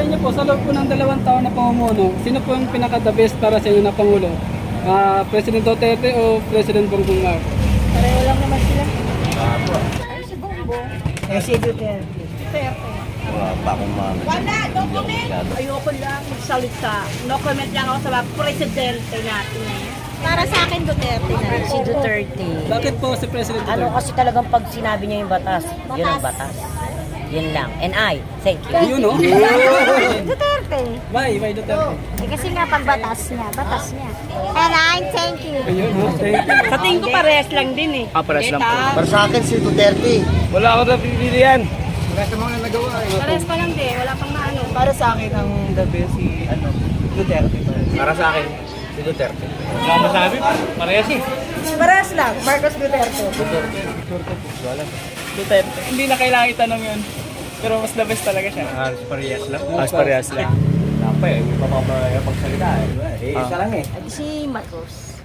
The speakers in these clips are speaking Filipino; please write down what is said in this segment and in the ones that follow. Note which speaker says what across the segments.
Speaker 1: inyo po, sa loob po ng 2 taon na pamumuno, sino po yung pinaka-the best para sa inyo na Pangulo? President Duterte o President Bongbong Marcos?
Speaker 2: Pareho lang naman sila. Ay, si Bongbong.
Speaker 3: Si Duterte.
Speaker 2: Duterte.
Speaker 4: Wala pa akong mga...
Speaker 2: Wala, no comment. Ayoko lang magsalita. No comment lang ako sa mga presidente natin. Para sa akin, Duterte na rin.
Speaker 3: Si Duterte.
Speaker 1: Bakit po si President Duterte?
Speaker 3: Ano kasi talagang pag sinabi niya yung batas, yun ang batas. Yun lang. And I, thank you.
Speaker 1: Yun, no?
Speaker 2: Duterte.
Speaker 1: Why Duterte?
Speaker 2: Eh, kasi nga pag batas niya. And I thank you.
Speaker 1: Ayun, no? Thank you.
Speaker 2: Sa tingin ko parehas lang din eh.
Speaker 5: Parehas lang po.
Speaker 4: Para sa akin si Duterte.
Speaker 5: Wala ako napipilian.
Speaker 2: Parehas pa lang din. Wala pang maano.
Speaker 3: Para sa akin ang the best si Duterte.
Speaker 5: Para sa akin, si Duterte. Wala masabi, parehas eh.
Speaker 3: Parehas lang, Marcos Duterte.
Speaker 1: Duterte. Hindi na kailangan itanong yun. Pero mas the best talaga siya.
Speaker 5: Parehas lang. Parehas lang. Dapat eh, hindi pa pagsalita eh. Isa lang eh.
Speaker 2: Si Marcos.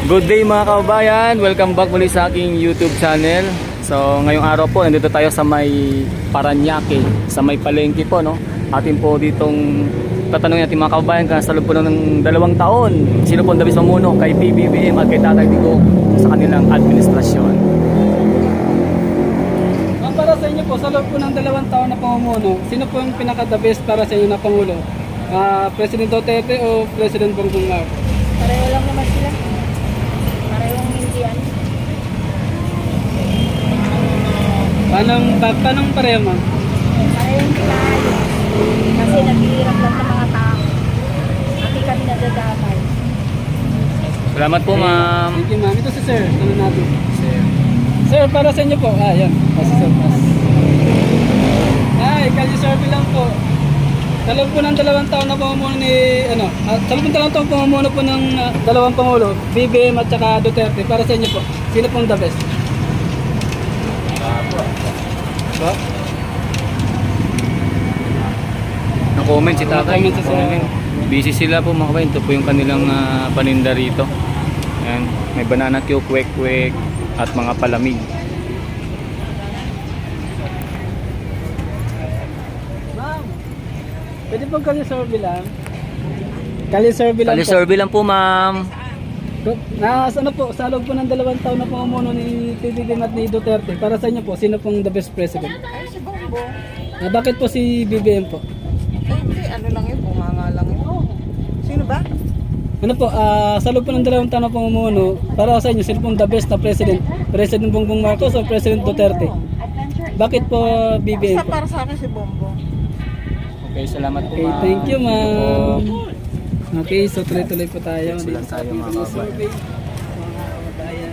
Speaker 5: Good day mga kababayan, welcome back muli sa aking YouTube channel. So ngayong araw po, nandito tayo sa may Parañaque, sa may palengke po, no? Atin po ditong tatanungin natin mga kababayan kung sa loob po ng 2 taon, sino po ang dabis mamuno kay PBBM at kay Tatay Digong sa kanilang administrasyon.
Speaker 1: Para sa inyo po, sa loob po ng 2 taon na pamumuno, sino po yung pinaka-the best para sa inyo na Pangulo? President Duterte o President Bongbong Marcos?
Speaker 2: Pareho lang naman sila. Parehong hindi yan.
Speaker 1: Paano pareho, ma'am?
Speaker 2: Parehong tayo. Kasi naghihirap lang sa mga tao. Hindi kami nadadamay.
Speaker 5: Salamat po ma'am.
Speaker 1: Thank you, ma'am. Ito si Sir. Ano natin? Sir, para sa inyo po. Yan. Si Sir. Ay, kasi survey lang po. Sa loob po ng 2 taon na pamumuno ni, sa loob ng 2 taon pamumuno po ng 2 Pangulo, BBM at saka Duterte. Para sa inyo po, sino pong the best? Po?
Speaker 5: Na-comment si Tatay.
Speaker 1: Na-comment si Sir.
Speaker 5: Busy sila po mga kabayan. Ito po yung kanilang paninda rito. Ayan. May banana cue, kwek-kwek at mga palamig.
Speaker 1: Ma'am, pwede pong kali-survey lang? Kali-survey lang po.
Speaker 5: Kali-survey lang po ma'am.
Speaker 1: Ano po, sa loob po ng 2 taon na pamumuno ni PBBM at ni Duterte, para sa inyo po, sino pong the best president?
Speaker 2: Ay, si Bongbong.
Speaker 1: Bakit po si BBM po?
Speaker 3: Hindi, ano lang yun, bumanga lang yun. Sino ba?
Speaker 1: Ano po, sa loob po ng 2 taon na pamumuno, para sa inyo, sino pong the best na president? President Bongbong Marcos o President Duterte? Bakit po BBM po?
Speaker 3: Para sa akin si Bongbong.
Speaker 5: Okay, salamat po
Speaker 1: Okay,
Speaker 5: ma'am.
Speaker 1: thank you ma'am. Okay, so tuloy-tuloy po tayo.
Speaker 5: Tuloy lang tayo, mga kababayan.
Speaker 1: survey. Mga kababayan.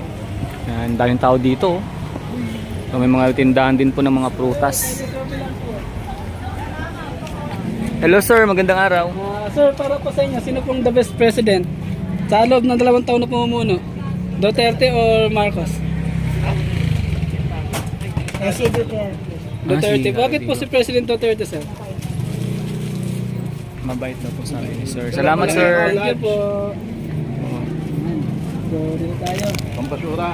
Speaker 5: Yan, daming tao dito. Oh. So, may mga tindahan din po ng mga prutas. Hello sir, magandang araw.
Speaker 1: Sir, para po sa inyo, sino pong the best president sa loob ng 2 taon na pamumuno? Duterte or Marcos?
Speaker 3: Si Duterte.
Speaker 1: Duterte.
Speaker 5: si
Speaker 1: Bakit po si President Duterte, sir?
Speaker 5: Mabait na po sa amin ni sir. Salamat sir.
Speaker 1: Thank you po. So, dito tayo.
Speaker 5: Pampasura.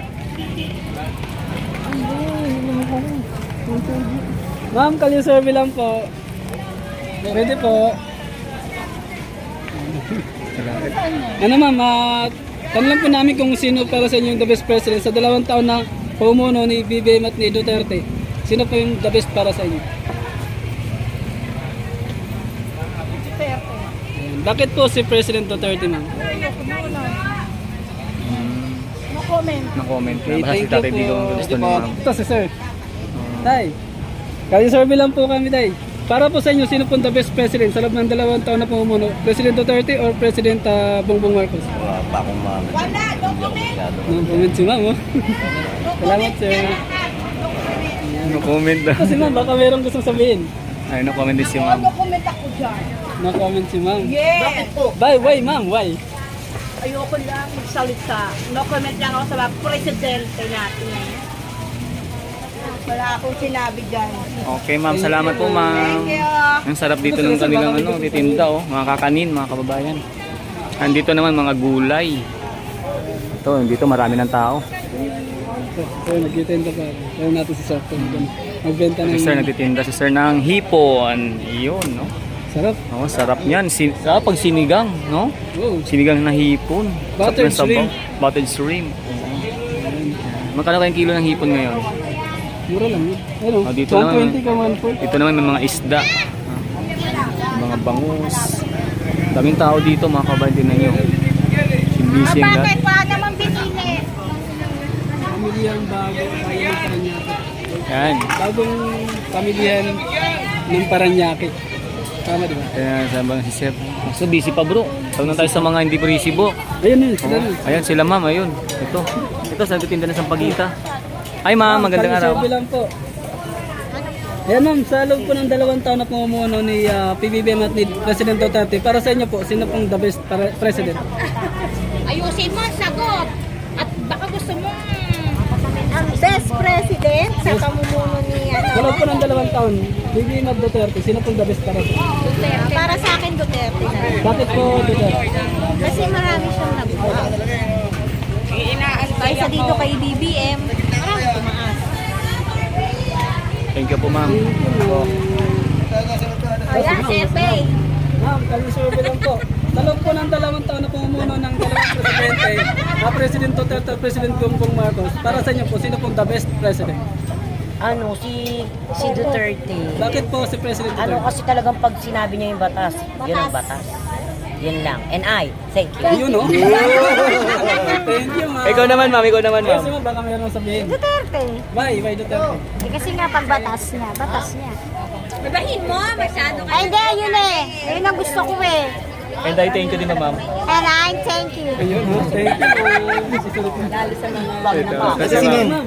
Speaker 1: Ma'am, kali-survey lang po. Pwede po. Ano ma'am, tanong lang po namin kung sino para sa inyo yung the best president sa 2 taon na pamumuno ni BBM at ni Duterte. Sino po yung the best para sa inyo?
Speaker 2: Duterte.
Speaker 1: Ayan. Bakit po si President Duterte, ma'am?
Speaker 2: Ayoko muna. No comment.
Speaker 5: Na-comment na.
Speaker 1: Okay,
Speaker 5: Basta si
Speaker 1: thank
Speaker 5: Tatay
Speaker 1: you
Speaker 5: Digong
Speaker 1: po.
Speaker 5: gusto ni ma'am.
Speaker 1: Ito si sir. Tay, kali-survey lang po kami, tay. Para po sa inyo, sino po the best president sa loob ng 2 taon na pamumuno? President Duterte or President Bongbong Marcos?
Speaker 4: Wala pa akong mga...
Speaker 2: Wala, no comment.
Speaker 1: No comment si ma'am, oh. Salamat, sir.
Speaker 5: No-comment na.
Speaker 1: Kasi ma'am, baka merong gustong sabihin.
Speaker 5: Ay, no-comment din si ma'am.
Speaker 2: No comment ako dyan.
Speaker 1: No comment si ma'am.
Speaker 2: Yes. Bakit po?
Speaker 1: Why, ma'am? Why?
Speaker 2: Ayoko lang magsalita. No comment lang ako sa mga presidente natin. Wala akong sinabi dyan.
Speaker 5: Okay ma'am, salamat po ma'am.
Speaker 2: Thank you.
Speaker 5: Ang sarap dito ng kanilang titinda oh, mga kakanin, mga kababayan. Andito naman mga gulay. Ito, dito marami ng tao.
Speaker 1: po. Kaya nagtitinda pa. Kaya natin si Sir. Magbenta ng...
Speaker 5: Si sir nagtitinda si sir ng hipon. Iyon, no?
Speaker 1: Sarap.
Speaker 5: Oh, sarap niyan. Sarap pag sinigang, no?
Speaker 1: Oo.
Speaker 5: Sinigang na hipon.
Speaker 1: Buttered
Speaker 5: Sarap ng sabaw.
Speaker 1: shrimp.
Speaker 5: Buttered shrimp. Magkano kayong kilo ng hipon ngayon?
Speaker 1: Mura lang yun. Ano?
Speaker 5: Oh, dito naman.
Speaker 1: 120 ka 140.
Speaker 5: Dito naman may mga isda. Mga bangus. Daming tao dito mga kabayan, din ninyo. Busy ang lahat.
Speaker 2: Wala naman binili?
Speaker 1: Pamilyan bago. Kaya ng Paranaque.
Speaker 5: Yan.
Speaker 1: Bagong pamilyan ng Paranaque. Tama diba?
Speaker 5: Kaya sabi nga si Sir. So busy pa bro. Tawag na tayo sa mga hindi resibo.
Speaker 1: Ayun yun. Sila yun.
Speaker 5: Ayan sila ma'am, ayun. Ito. Ito sa nagtitinda ng sampagita. Ay ma'am, magandang araw.
Speaker 1: Kalisurvey lang po. Ayan ma'am, sa loob po ng 2 taon na pumumuno ni PBBM at ni President Duterte, para sa inyo po, sino pong the best president?
Speaker 2: Ayusin mo ang sagot. At baka gusto mo ang best president sa pamumuno ni
Speaker 1: Sa loob po ng 2 taon, PBBM at Duterte, sino pong the best para sa inyo?
Speaker 2: Duterte. Para sa akin, Duterte na rin.
Speaker 1: Bakit po Duterte?
Speaker 2: Kasi marami siyang nagawa. Kaysa dito kay BBM, marami tumaas.
Speaker 5: Thank you po ma'am.
Speaker 2: Ayan, Sepe.
Speaker 1: Ma'am, kalisurvey lang po. Sa loob po ng 2 taon na pumumuno ng 2 presidente, President Duterte at President Bongbong Marcos, para sa inyo po, sino pong the best president?
Speaker 3: Ano, si Duterte.
Speaker 1: Bakit po si President
Speaker 3: Ano
Speaker 1: Duterte?
Speaker 3: kasi talagang pag sinabi niya yung batas, yun ang batas. Yun lang. And I, thank you.
Speaker 1: Yun no? Thank you ma'am.
Speaker 5: Ikaw naman ma'am, ikaw naman ma'am.
Speaker 1: Kasi mo baka mayroon sabihin.
Speaker 2: Duterte.
Speaker 1: Why Duterte?
Speaker 2: Kasi nga pag batas niya, Babahin mo, masyado ka. Ay, hindi, yun eh. Yun ang gusto ko eh.
Speaker 5: And I thank you din ma'am.
Speaker 2: And I thank you.
Speaker 1: Ayun no? Thank you ma'am. Susunod po.
Speaker 5: Ito. Kasi ma'am.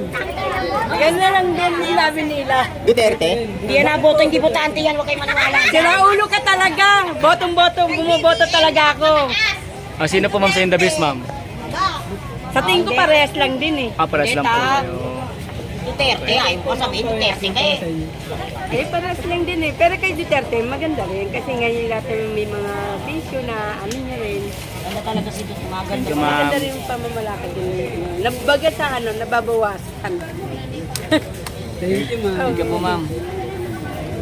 Speaker 3: Yan na lang din sinabi nila.
Speaker 4: Duterte?
Speaker 3: Hindi yan na boto, hindi botante yan, huwag kayo maniwala.
Speaker 6: Sinaulo ka talaga. Botong-botong, bumoboto talaga ako.
Speaker 5: Ah, sino po ma'am sa yung the best ma'am?
Speaker 6: Sa tingin ko parehas lang din eh.
Speaker 5: Ah, pares lang po.
Speaker 3: Duterte, ayaw ko sabihin Duterte ka eh.
Speaker 6: Eh, parehas lang din eh. Pero kay Duterte, maganda rin. Kasi ngayon lahat ng may mga bisyo na ano niya rin.
Speaker 3: Ano talaga si Duterte, maganda.
Speaker 5: Thank you ma'am.
Speaker 6: Maganda rin yung pamamalakad din. Nabaga sa ano, nababawasan.
Speaker 1: Thank you ma'am.
Speaker 5: Thank you po ma'am.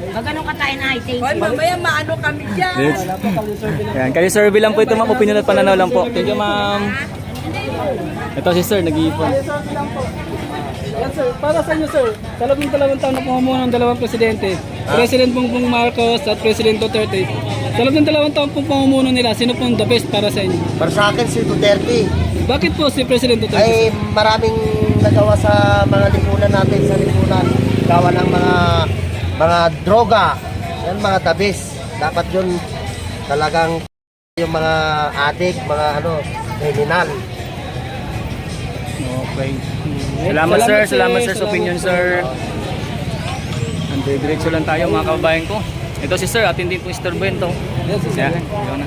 Speaker 3: Pag ganun ka tayo na, I thank
Speaker 6: Hoy,
Speaker 3: you.
Speaker 6: mamaya maano kami dyan.
Speaker 1: Wala po kalisurvey lang.
Speaker 5: Ayan, kali survey lang po ito ma'am, opinion at pananaw lang po. Thank you ma'am. Ito si sir, nag-iipon.
Speaker 1: Kalisurvey lang po. Ayan sir, para sa inyo sir, sa loob ng 2 taon na pumumuno ng 2 presidente, President Bongbong Marcos at President Duterte, sa loob ng 2 taon pong pumumuno nila, sino pong the best para sa inyo?
Speaker 4: Para sa akin si Duterte.
Speaker 1: Bakit po si President Duterte?
Speaker 4: Ay maraming nagawa sa mga lipunan natin, sa lipunan. Gawa ng mga droga. Yan mga tabis. Dapat yun talagang yung mga adik, mga kriminal.
Speaker 5: Okay. Salamat sir, salamat sir sa opinion sir. Diretso lang tayo mga kababayan ko. Ito si sir, atin din po si Sir Bento.
Speaker 1: Yes, sir.
Speaker 5: Yan, ikaw na.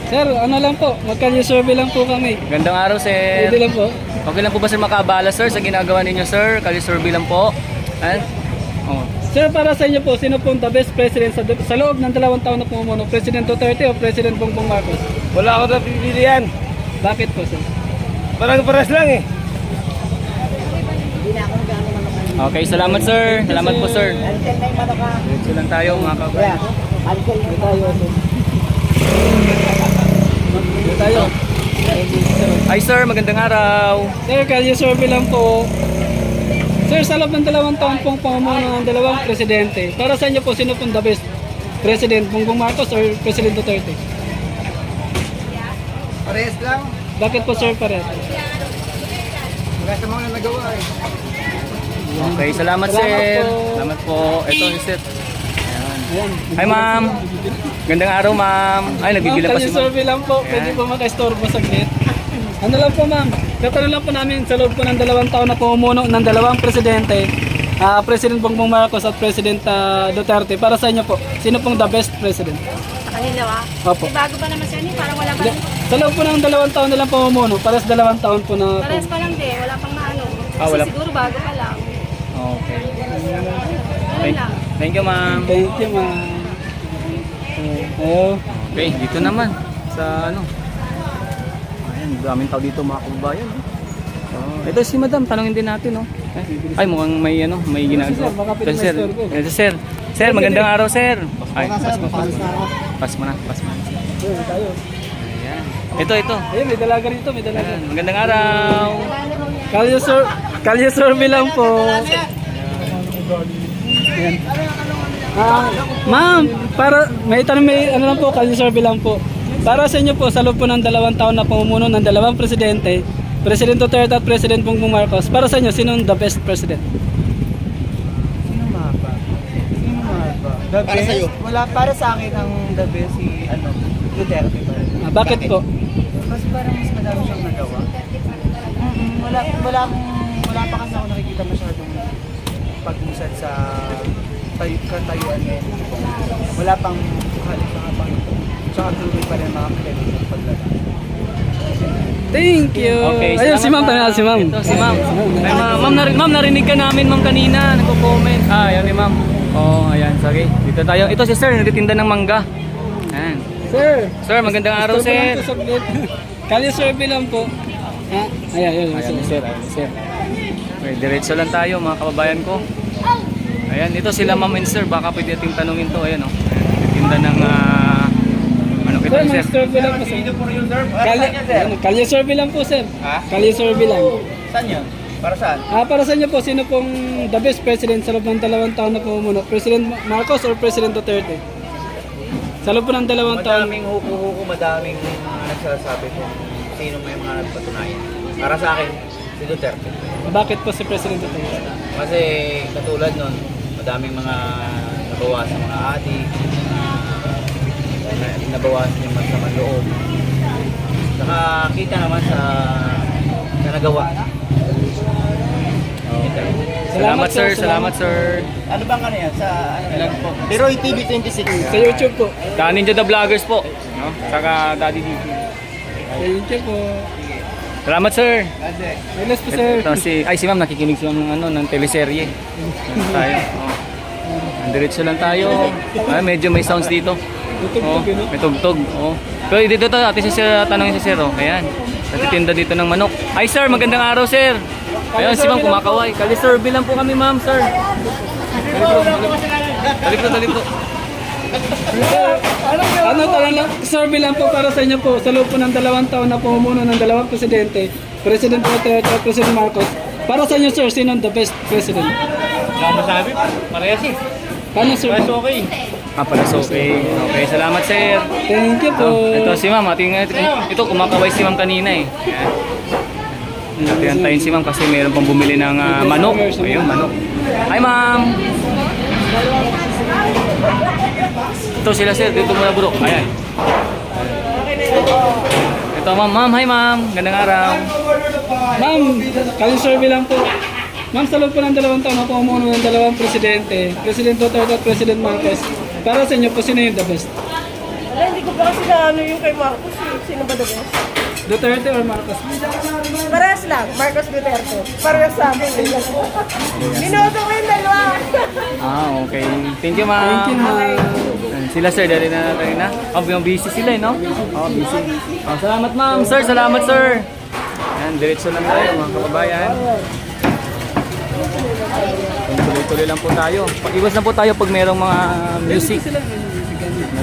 Speaker 1: Sir, ano lang po, magkalisurvey lang po kami.
Speaker 5: Gandang araw sir.
Speaker 1: Pwede lang po.
Speaker 5: Okay lang po ba sir makabala sir sa ginagawa ninyo sir? Kali-survey lang po. Ayan. Oh.
Speaker 1: Sir, para sa inyo po, sino pong the best president sa loob ng 2 taon na pumumuno? President Duterte o President Bongbong Marcos?
Speaker 7: Wala ako na pipilian.
Speaker 1: Bakit po sir?
Speaker 7: Parang paras lang eh.
Speaker 5: Okay, salamat sir. Salamat po sir. Diretso lang tayo mga kababayan.
Speaker 1: Dito tayo.
Speaker 5: Hi sir, magandang araw.
Speaker 1: Sir, kalisurvey lang po. Sir, sa loob ng 2 taon pong pamumuno ng 2 presidente, para sa inyo po, sino pong the best president? Bongbong Marcos or President Duterte?
Speaker 7: Parehas lang.
Speaker 1: Bakit po sir pares?
Speaker 7: Wala sa mga nagawa eh.
Speaker 5: Okay, salamat
Speaker 1: Salamat
Speaker 5: sir.
Speaker 1: po.
Speaker 5: Salamat po. Ito si sir.
Speaker 1: Ayan.
Speaker 5: Hi ma'am. Gandang araw ma'am. Ay, nagbibilang pa si ma'am.
Speaker 1: Kalisurvey lang po, pwede po maka-istorbo saglit. Ano lang po ma'am, katanong lang po namin sa loob po ng 2 taon na pumumuno ng 2 presidente, President Bongbong Marcos at President Duterte, para sa inyo po, sino pong the best president?
Speaker 2: Kanila
Speaker 1: Opo.
Speaker 2: bago pa naman siya parang wala pa.
Speaker 1: Sa loob po ng 2 taon nilang pumumuno, pares 2 taon po na po.
Speaker 2: Pares pa lang din, wala pang maano.
Speaker 5: Ah, wala.
Speaker 2: Siguro bago pa lang.
Speaker 5: Okay.
Speaker 2: Ayun lang.
Speaker 5: Thank you ma'am.
Speaker 1: Thank you ma'am. Oh,
Speaker 5: Okay, dito naman sa ano. Ayan, daming tao dito mga kababayan. Ito si Madam, tanongin din natin, no? Ay, mukhang may ano, may ginagawa.
Speaker 1: Sir, baka
Speaker 5: Ito si
Speaker 1: pwede
Speaker 5: Sir.
Speaker 1: ma-store ko.
Speaker 5: Ito, Sir. Sir, magandang araw, Sir. Ay,
Speaker 4: Sir, paalis na ako.
Speaker 5: pas mo na.
Speaker 1: Ayun, tayo.
Speaker 5: Ayan. Ito.
Speaker 1: Ayun, may dalaga rito, may dalaga.
Speaker 5: Ayan. Magandang araw.
Speaker 1: Kalye survey lang po. Ayan. Ma'am, para may tanong, may ano lang po, kalye survey lang po. Para sa inyo po, sa loob po ng 2 taon na pamumuno ng 2 presidente, President Duterte at President Bongbong Marcos, para sa inyo, sino ang the best president?
Speaker 8: Sino mahaba? The
Speaker 4: Para
Speaker 8: best?
Speaker 4: sa'yo.
Speaker 8: Wala, para sa akin ang the best si Duterte pa rin.
Speaker 1: Bakit po?
Speaker 8: Mas parang mas madami siyang nagawa. Wala pa kasi ako nakikita masyadong pag-usad sa katayuan ngayon. Wala pang tsaka tuloy pa rin mga pinag paglalaki.
Speaker 1: Thank you.
Speaker 5: Okay,
Speaker 1: Ayun, si Ma'am,
Speaker 5: salamat,
Speaker 1: tanong si Ma'am.
Speaker 5: Ito, si Ma'am. Ay, ma'am, narinig ka namin, Ma'am, kanina. Nagko-comment. Ayan ni Ma'am. Oh, ayan, sorry. Dito tayo. Ito si Sir, nagtitinda ng mangga. Ayan.
Speaker 1: Sir.
Speaker 5: Sir, magandang araw,
Speaker 1: Gusto ko lang
Speaker 5: Sir.
Speaker 1: po saglit. Kalye survey lang po. Ha? Ayan.
Speaker 5: Ayan, Sir. Sir. Okay, diretso lang tayo, mga kababayan ko. Ayan, ito sila Ma'am and Sir. Baka pwede nating tanungin to. Ayan, oh. Nagtitinda ng ano
Speaker 1: Sir,
Speaker 5: kita,
Speaker 1: may
Speaker 5: Sir?
Speaker 1: survey lang po, sir. Kalye survey lang po, sir.
Speaker 7: Ha?
Speaker 1: Kalye survey lang.
Speaker 7: Saan yun? Para saan?
Speaker 1: Para sa inyo po, sino pong the best president sa loob ng 2 taon na pamumuno? President Marcos or President Duterte? Sa loob po ng 2 taon.
Speaker 7: Madaming huko-huko, madaming nagsasabi kung sino may mga nagpatunayan. Para sa akin, si Duterte.
Speaker 1: Bakit po si President Duterte?
Speaker 7: Kasi katulad nun, madaming mga nabawasan sa mga adik, nabawasan yung masamang loob. Saka kita naman sa nagawa.
Speaker 5: Salamat, Sir. Salamat, Sir.
Speaker 7: Ano bang ano yan? Sa ano lang po? Leroy TV 26.
Speaker 1: Sa YouTube po.
Speaker 5: Ka Ninja the Vloggers po. No? Saka Daddy DT.
Speaker 1: Sa YouTube po.
Speaker 5: Salamat, Sir.
Speaker 1: Relax po, sir.
Speaker 5: Ito si Ma'am, nakikinig si Ma'am ng, ng teleserye. Ano tayo? Oh. Diretso lang tayo. Medyo may sounds dito. Oh, may tugtog. Oh. Pero dito to, ate si Sir, tanongin si Sir. Oh. Ayan. Natitinda dito ng manok. Ay, Sir, magandang araw, Sir. Ayun, si Ma'am kumakaway. Kali-survey lang po kami, Ma'am, Sir. Dali po.
Speaker 1: Ano tanong lang, survey lang po para sa inyo po. Sa loob po ng 2 taon na pamumuno ng 2 presidente, President Duterte at President Marcos. Para sa inyo, sir, sino ang the best president?
Speaker 7: Ano masabi? Parehas eh.
Speaker 1: Paano, sir?
Speaker 7: Okay.
Speaker 5: Pala okay. Okay, salamat, Sir.
Speaker 1: Thank you po.
Speaker 5: Ito si Ma'am, ito kumakaway si Ma'am kanina eh. Ayan. Natin si Ma'am kasi mayroon pang bumili ng manok. Ayun, manok. Hi, Ma'am. Ito sila, Sir. Dito muna, bro. Ayan. Ito, Ma'am. Ma'am, hi, Ma'am. Gandang araw.
Speaker 1: Ma'am, kalye survey lang po. Ma'am, sa loob po ng 2 taon na pamumuno ng 2 presidente, President Duterte at President Marcos, para sa inyo po, sino yung the best?
Speaker 2: Wala, hindi ko pa kasi na ano yung kay Marcos. Sino ba the best?
Speaker 1: Duterte or Marcos?
Speaker 2: Parehas lang, Marcos Duterte. Parehas sa akin. Binoto ko yung dalawa.
Speaker 5: Okay. Thank you, Ma'am.
Speaker 1: Thank you, ma'am.
Speaker 5: Sila, Sir. Dali na natin na. Busy sila, no? Busy. Salamat, Ma'am. Sir, salamat, Sir. Ayan, diretso lang tayo, mga kababayan. Tuloy-tuloy lang po tayo. Pag-iwas lang po tayo pag mayroong mga music.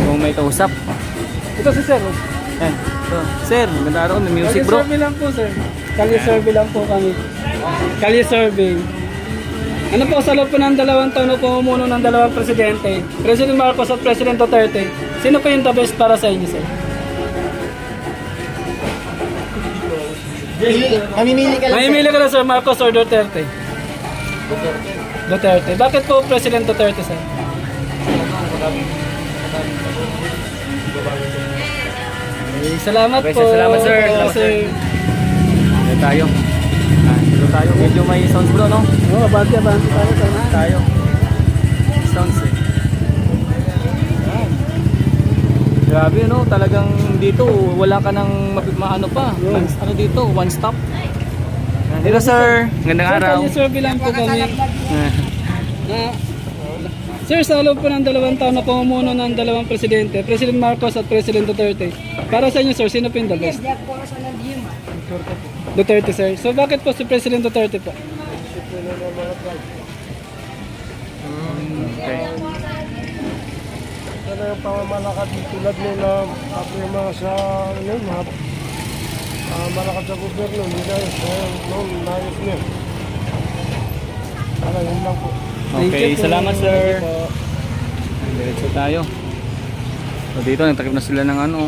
Speaker 5: Kung may kausap.
Speaker 1: Ito si sir.
Speaker 5: Ayan. So, Sir, maganda araw. May music,
Speaker 1: Kalye
Speaker 5: bro.
Speaker 1: survey lang po, sir. Kalye survey lang po kami. Kalye survey. Ano po, sa loob po ng 2 taon na pamumuno ng 2 presidente, President Marcos at President Duterte, sino po yung the best para sa inyo, sir?
Speaker 4: Mamimili ka lang.
Speaker 1: Mamimili ka na, sir, Marcos or Duterte? Duterte. Bakit po President Duterte, sir? Okay, salamat
Speaker 5: Okay,
Speaker 1: po.
Speaker 5: sir, salamat, sir. Salamat, sir. Dito tayo. Dito tayo. Medyo may sounds, bro, no?
Speaker 1: Abanti tayo, sir.
Speaker 5: Tayo. Sounds, eh. Grabe, no? Talagang dito, wala ka nang maano pa. Ano dito? One stop. Dito, sir. Gandang
Speaker 1: Sir,
Speaker 5: araw.
Speaker 1: kalye survey lang po kami. Sir, sa loob po ng 2 taon na pamumuno ng 2 presidente, President Marcos at President Duterte, para sa inyo, sir, sino po yung the best? Duterte, sir. So bakit po si President Duterte po?
Speaker 5: Okay.
Speaker 4: Ano yung pamamalakad tulad nila, sabi yung mga sa, ano, mga malakad sa gobyerno, hindi na noon, nayos niya. Para yun lang po.
Speaker 1: Thank
Speaker 5: Okay,
Speaker 1: you po.
Speaker 5: salamat sir.
Speaker 1: Thank you po.
Speaker 5: Diretso tayo. So dito nagtakip na sila ng ano.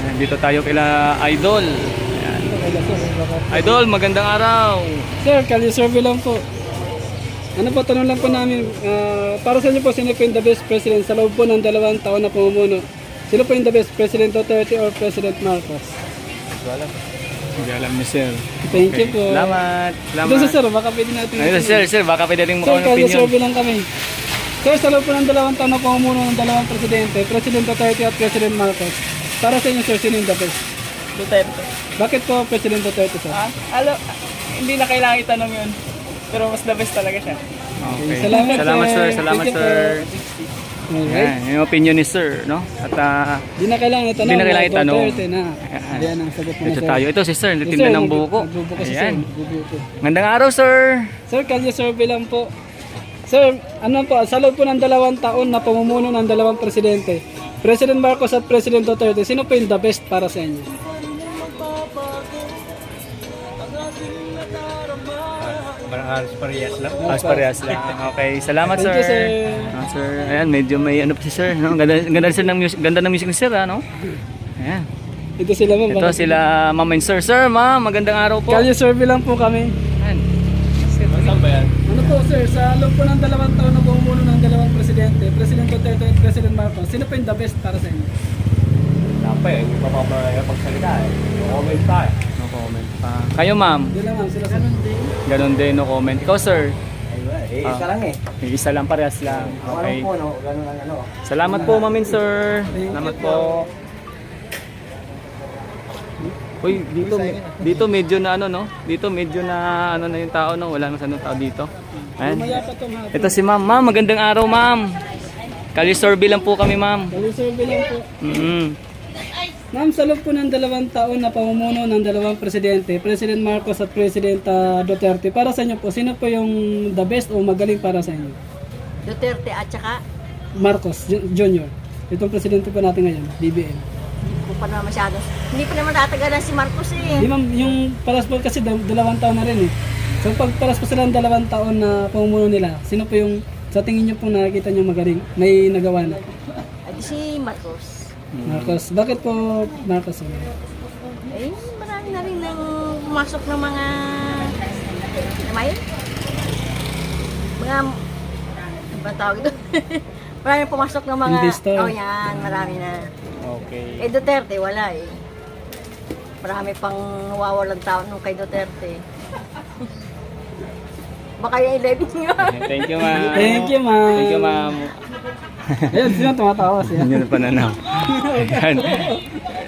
Speaker 5: Ayan, dito tayo kila Idol. Ayan. Idol, magandang araw.
Speaker 1: Sir, kali-survey lang po. Ano po, tanong lang po namin, para sa inyo po, sino po yung the best president sa loob po ng 2 taon na pumumuno? Sino po yung the best, President Duterte or President Marcos?
Speaker 5: Hindi alam ni sir.
Speaker 1: Thank you po.
Speaker 5: Salamat.
Speaker 1: Ito sa sir, baka pwede natin.
Speaker 5: Ayun, sir, baka pwede rin
Speaker 1: Sir,
Speaker 5: mukha ng opinion.
Speaker 1: kali-survey lang kami. Sir, sa loob po ng 2 taon na pumumuno ng 2 presidente, President Duterte at President Marcos, para sa inyo, sir, sino yung the best?
Speaker 8: Duterte.
Speaker 1: Bakit po President Duterte, sir?
Speaker 8: Hindi na kailangan itanong yun. Pero mas the best talaga siya.
Speaker 5: Okay.
Speaker 1: Salamat, sir.
Speaker 5: Salamat
Speaker 1: Thank you
Speaker 5: sir.
Speaker 1: Okay.
Speaker 5: Yan, yung opinion ni sir, no? At
Speaker 1: Di na kailangan itanong.
Speaker 5: Di na kailangan itanong.
Speaker 1: Duterte na.
Speaker 5: Ayan.
Speaker 1: Yan ang sagot mo,
Speaker 5: ito
Speaker 1: sir.
Speaker 5: tayo. Ito si sir,
Speaker 1: Yes,
Speaker 5: nagtinda
Speaker 1: sir,
Speaker 5: ng buko.
Speaker 1: nagbubuko si sir.
Speaker 5: Ayan.
Speaker 1: Nagbubuko.
Speaker 5: Magandang araw sir.
Speaker 1: Sir, kali-survey lang po. Sir, ano po, sa loob po ng 2 taon na pamumuno ng 2 presidente, President Marcos at President Duterte, sino po yung the best para sa inyo?
Speaker 7: Halos parehas lang.
Speaker 5: Parehas lang. Okay, salamat
Speaker 1: Thank
Speaker 5: sir.
Speaker 1: you, sir.
Speaker 5: Sir, ayan, medyo may ano pa si sir, no? Ganda sir ng music, ganda ng music ni sir, ano? Ayan.
Speaker 1: Ito sila ma'am.
Speaker 5: Ito sila ma'am and sir. Sir, ma'am, magandang araw po.
Speaker 1: Kali-survey lang po kami.
Speaker 5: Ayan. Saan ba yan?
Speaker 1: Ano po sir, sa loob po ng 2 taon na pamumuno ng 2 presidente, President Duterte at President Marcos, sino po yung the best para sa inyo?
Speaker 7: Napay, hindi pa pagsalita eh. Comment tayo.
Speaker 5: No comment pa. Kayo ma'am,
Speaker 1: Hindi lang ma'am, sila sir.
Speaker 5: ganun din, no comment. Ikaw sir,
Speaker 4: Isa lang eh.
Speaker 5: isa lang, parehas lang. Okay.
Speaker 4: Ano po, no? Ganun ang ano.
Speaker 5: Salamat po, ma'am and sir. Salamat po. Uy, dito medyo na ano, no? Dito medyo na ano na yung tao, no? Wala na sa tao dito. Ayan.
Speaker 1: Mamaya pa ito ma'am.
Speaker 5: Ito si ma'am. Ma'am, magandang araw, ma'am. Kali-survey lang po kami, ma'am.
Speaker 1: Kali-survey lang po.
Speaker 5: Mm.
Speaker 1: Ma'am, sa loob po ng 2 taon na pamumuno ng 2 presidente, President Marcos at President Duterte, para sa inyo po, sino po yung the best o magaling para sa inyo?
Speaker 2: Duterte at saka,
Speaker 1: Marcos Jr. Itong presidente po natin ngayon, BBM.
Speaker 2: hindi ko pa naman masyado. Hindi pa naman tatagalan si Marcos eh.
Speaker 1: Di ma'am, yung paras po kasi 2 taon na rin eh. So pag paras po sila ng 2 taon na pamumuno nila, sino po yung sa tingin nyo pong nakikita nyo magaling, may nagawa na?
Speaker 2: At si Marcos.
Speaker 1: Marcos. Bakit po Marcos?
Speaker 2: Eh, marami na rin nang pumasok ng mga, ano ba yun? Mga, ano ba tawag ito? Marami na pumasok ng mga,
Speaker 1: Investor.
Speaker 2: oh yan, marami na.
Speaker 5: Okay.
Speaker 2: Eh Duterte, wala eh. Marami pang nawawalang tao nung kay Duterte. Baka yung 11 nga.
Speaker 5: Thank you, ma'am.
Speaker 1: Thank you, ma'am.
Speaker 5: Thank you, ma'am.
Speaker 1: Ayun, sino tumatawa siya?
Speaker 5: Yun ang pananaw. Ayan.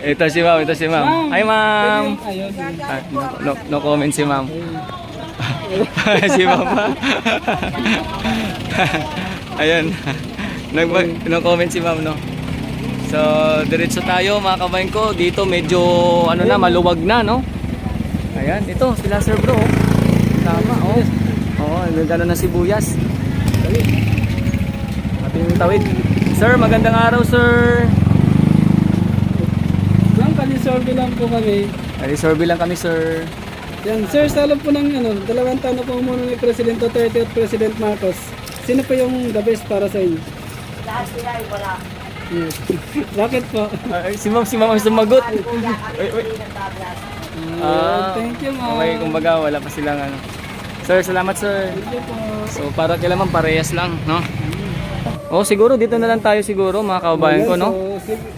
Speaker 5: Ito si ma'am, ito si ma'am. Hi, ma'am.
Speaker 1: Ayun.
Speaker 5: Ah, no comment si ma'am. Si mama. Ayun. No comment si ma'am, no. So, diretso tayo mga kabayan ko. Dito medyo ano na, maluwag na, no. Ayan, ito sila sir bro. Tama, oh. Oo, gano'n na sibuyas. Ating tawid. Sir, magandang araw, sir.
Speaker 1: Ma'am, kali-survey lang po kami.
Speaker 5: Ay, survey lang kami, sir.
Speaker 1: Yan, sir, sa loob po ng 2 taon na pamumuno ni President Duterte at President Marcos, sino po yung the best para sa inyo?
Speaker 2: Lahat sila ay wala.
Speaker 1: Yes. Bakit po?
Speaker 5: Ay, si ma'am ang sumagot. Ay,
Speaker 1: Thank you, ma'am.
Speaker 5: Okay, kumbaga wala pa silang ano. Sir, salamat sir.
Speaker 1: Thank you po.
Speaker 5: So para kailangan parehas lang, no? Oh, siguro dito na lang tayo siguro mga kababayan ko, no?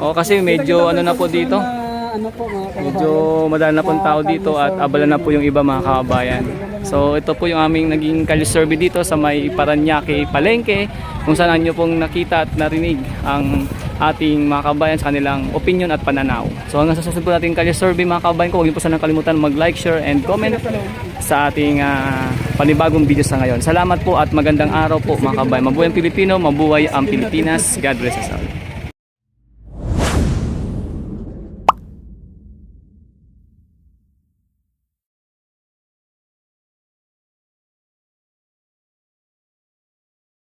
Speaker 5: Oh, kasi medyo ano na po dito.
Speaker 1: Ano po mga kababayan?
Speaker 5: Medyo madami na pong tao dito at abala na po yung iba mga kababayan. So ito po yung aming naging kali-survey dito sa may Paranaque, Palengke, kung saan nyo pong nakita at narinig ang ating mga kababayan sa kanilang opinion at pananaw. So hanggang sa susunod po natin kali-survey mga kababayan ko, huwag niyo po sanang kalimutan mag-like, share and comment sa ating panibagong video sa ngayon. Salamat po at magandang araw po mga kababayan. Mabuhay ang Pilipino, mabuhay ang Pilipinas. God bless us all.